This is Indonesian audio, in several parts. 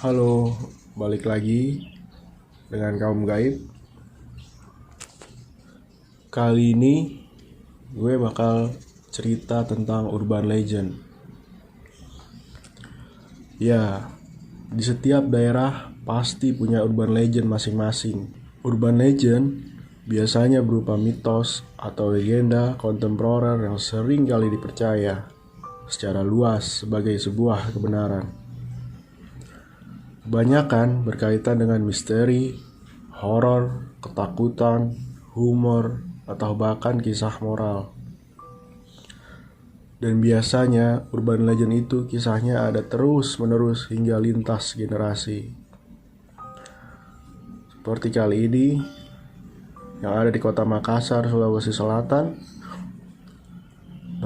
Halo, balik lagi dengan kaum gaib. Kali ini gue bakal cerita tentang urban legend. Ya, di setiap daerah pasti punya urban legend masing-masing. Urban legend biasanya berupa mitos atau legenda kontemporer yang sering kali dipercaya secara luas sebagai sebuah kebenaran. Kebanyakan berkaitan dengan misteri, horor, ketakutan, humor, atau bahkan kisah moral. Dan biasanya urban legend itu kisahnya ada terus-menerus hingga lintas generasi. Seperti kali ini yang ada di kota Makassar, Sulawesi Selatan.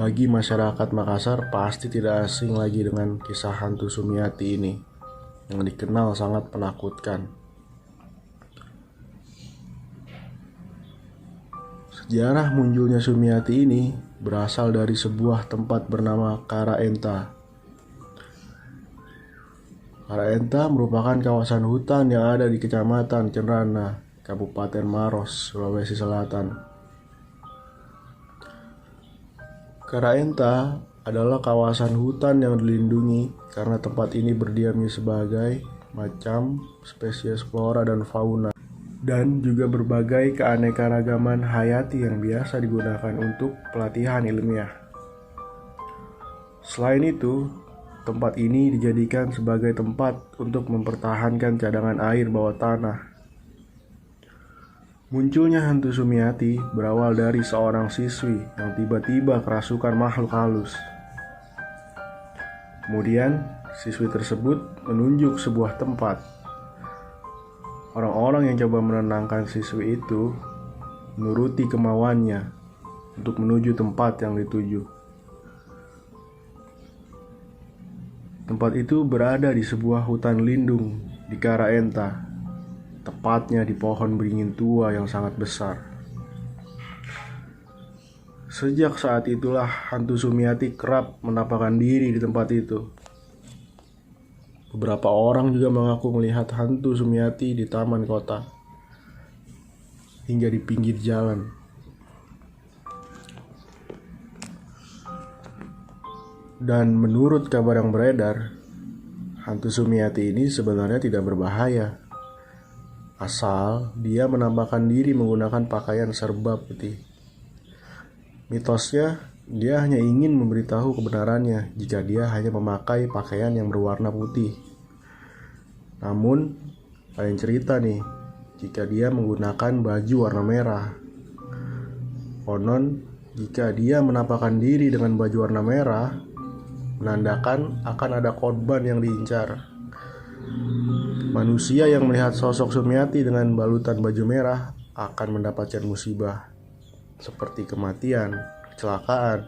Bagi masyarakat Makassar pasti tidak asing lagi dengan kisah hantu Sumiati ini yang dikenal sangat menakutkan. Sejarah munculnya Sumiati ini berasal dari sebuah tempat bernama Karaenta. Karaenta merupakan kawasan hutan yang ada di Kecamatan Cenrana, Kabupaten Maros, Sulawesi Selatan. Karaenta adalah kawasan hutan yang dilindungi karena tempat ini berdiamnya sebagai macam spesies flora dan fauna dan juga berbagai keanekaragaman hayati yang biasa digunakan untuk pelatihan ilmiah. Selain itu, tempat ini dijadikan sebagai tempat untuk mempertahankan cadangan air bawah tanah. Munculnya hantu Sumiati berawal dari seorang siswi yang tiba-tiba kerasukan makhluk halus. Kemudian, siswi tersebut menunjuk sebuah tempat. Orang-orang yang coba menenangkan siswi itu menuruti kemauannya untuk menuju tempat yang dituju. Tempat itu berada di sebuah hutan lindung di Karaenta, tepatnya di pohon beringin tua yang sangat besar. Sejak saat itulah hantu Sumiati kerap menampakkan diri di tempat itu. Beberapa orang juga mengaku melihat hantu Sumiati di taman kota hingga di pinggir jalan. Dan menurut kabar yang beredar, hantu Sumiati ini sebenarnya tidak berbahaya, asal dia menampakkan diri menggunakan pakaian serba putih. Mitosnya, dia hanya ingin memberitahu kebenarannya jika dia hanya memakai pakaian yang berwarna putih. Namun, lain cerita nih, jika dia menggunakan baju warna merah. Konon, jika dia menampakkan diri dengan baju warna merah, menandakan akan ada korban yang diincar. Manusia yang melihat sosok Sumiati dengan balutan baju merah akan mendapatkan musibah seperti kematian, kecelakaan,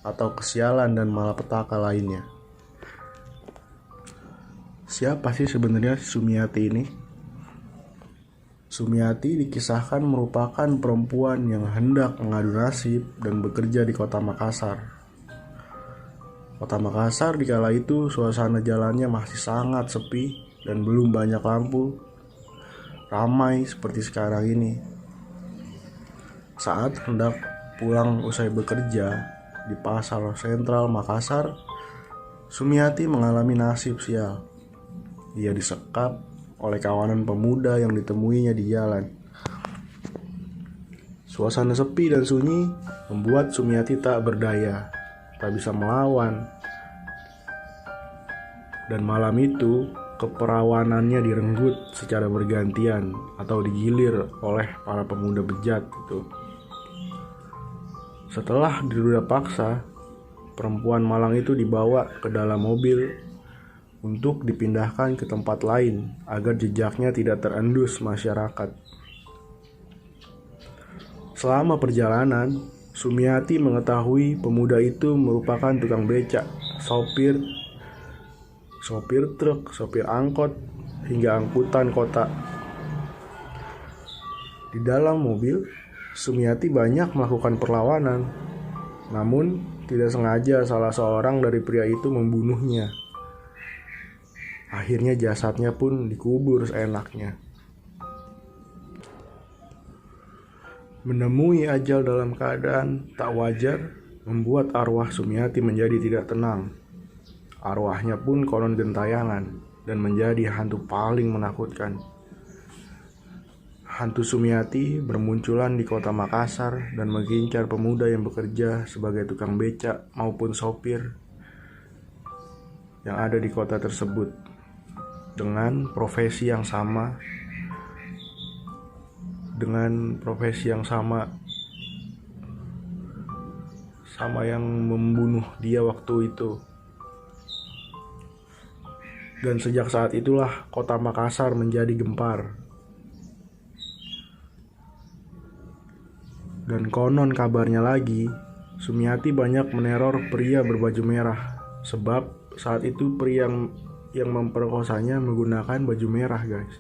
atau kesialan dan malapetaka lainnya. Siapa sih sebenarnya Sumiati ini? Sumiati dikisahkan merupakan perempuan yang hendak mengadu nasib dan bekerja di kota Makassar. Kota Makassar di kala itu suasana jalannya masih sangat sepi dan belum banyak lampu, ramai seperti sekarang ini. Saat hendak pulang usai bekerja di pasar sentral Makassar, Sumiati mengalami nasib sial. Ia disekap oleh kawanan pemuda yang ditemuinya di jalan. Suasana sepi dan sunyi membuat Sumiati tak berdaya, tak bisa melawan. Dan malam itu, keperawanannya direnggut secara bergantian atau digilir oleh para pemuda bejat itu. Setelah diruda paksa, perempuan malang itu dibawa ke dalam mobil untuk dipindahkan ke tempat lain agar jejaknya tidak terendus masyarakat. Selama perjalanan, Sumiati mengetahui pemuda itu merupakan tukang becak, sopir truk, sopir angkot, hingga angkutan kota. Di dalam mobil, Sumiati banyak melakukan perlawanan, namun tidak sengaja salah seorang dari pria itu membunuhnya. Akhirnya jasadnya pun dikubur seenaknya. Menemui ajal dalam keadaan tak wajar membuat arwah Sumiati menjadi tidak tenang. Arwahnya pun konon gentayangan dan menjadi hantu paling menakutkan. Hantu Sumiati bermunculan di kota Makassar dan mengincar pemuda yang bekerja sebagai tukang becak maupun sopir yang ada di kota tersebut dengan profesi yang sama sama yang membunuh dia waktu itu. Dan sejak saat itulah kota Makassar menjadi gempar. Dan konon kabarnya lagi, Sumiati banyak meneror pria berbaju merah. Sebab saat itu pria yang memperkosanya menggunakan baju merah, guys.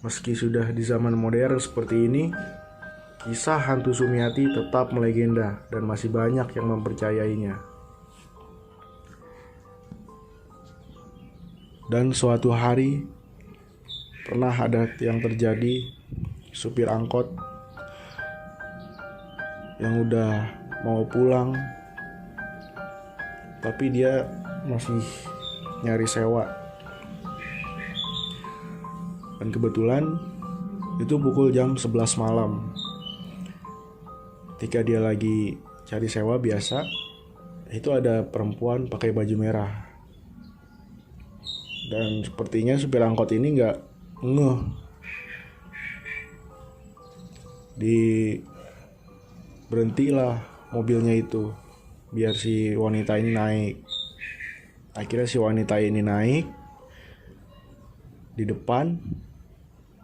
Meski sudah di zaman modern seperti ini, kisah hantu Sumiati tetap melegenda dan masih banyak yang mempercayainya. Dan suatu hari pernah ada yang terjadi, supir angkot yang udah mau pulang tapi dia masih nyari sewa. Dan kebetulan itu pukul jam 11 malam. Ketika dia lagi cari sewa biasa, itu ada perempuan pakai baju merah. Dan sepertinya supir angkot ini gak ngeh. Berhentilah mobilnya itu biar si wanita ini naik. Akhirnya si wanita ini naik di depan,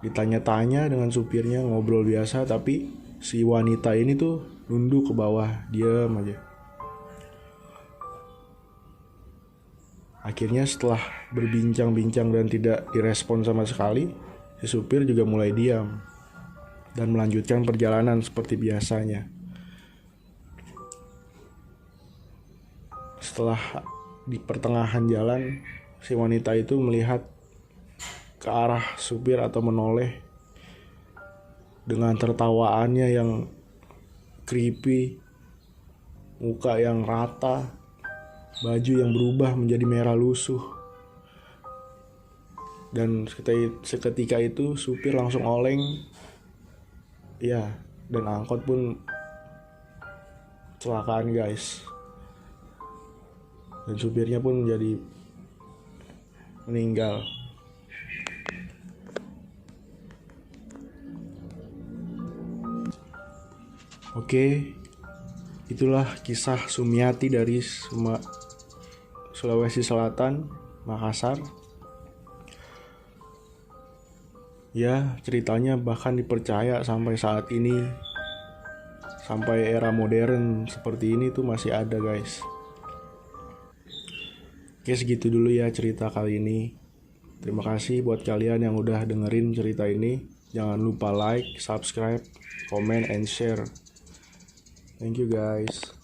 ditanya-tanya dengan supirnya, ngobrol biasa, tapi si wanita ini tuh nunduk ke bawah, diam aja. Akhirnya setelah berbincang-bincang dan tidak direspon sama sekali, si supir juga mulai diam dan melanjutkan perjalanan seperti biasanya. Setelah di pertengahan jalan, si wanita itu melihat ke arah supir atau menoleh dengan tertawaannya yang creepy, muka yang rata, baju yang berubah menjadi merah lusuh. Dan seketika itu supir langsung oleng. Ya, dan angkot pun kecelakaan, guys. Dan supirnya pun jadi meninggal. Oke, itulah kisah Sumiati dari Sulawesi Selatan, Makassar. Ya, ceritanya bahkan dipercaya sampai saat ini. Sampai era modern seperti ini tuh masih ada, guys. Oke, segitu dulu ya cerita kali ini. Terima kasih buat kalian yang udah dengerin cerita ini. Jangan lupa like, subscribe, comment, and share. Thank you, guys.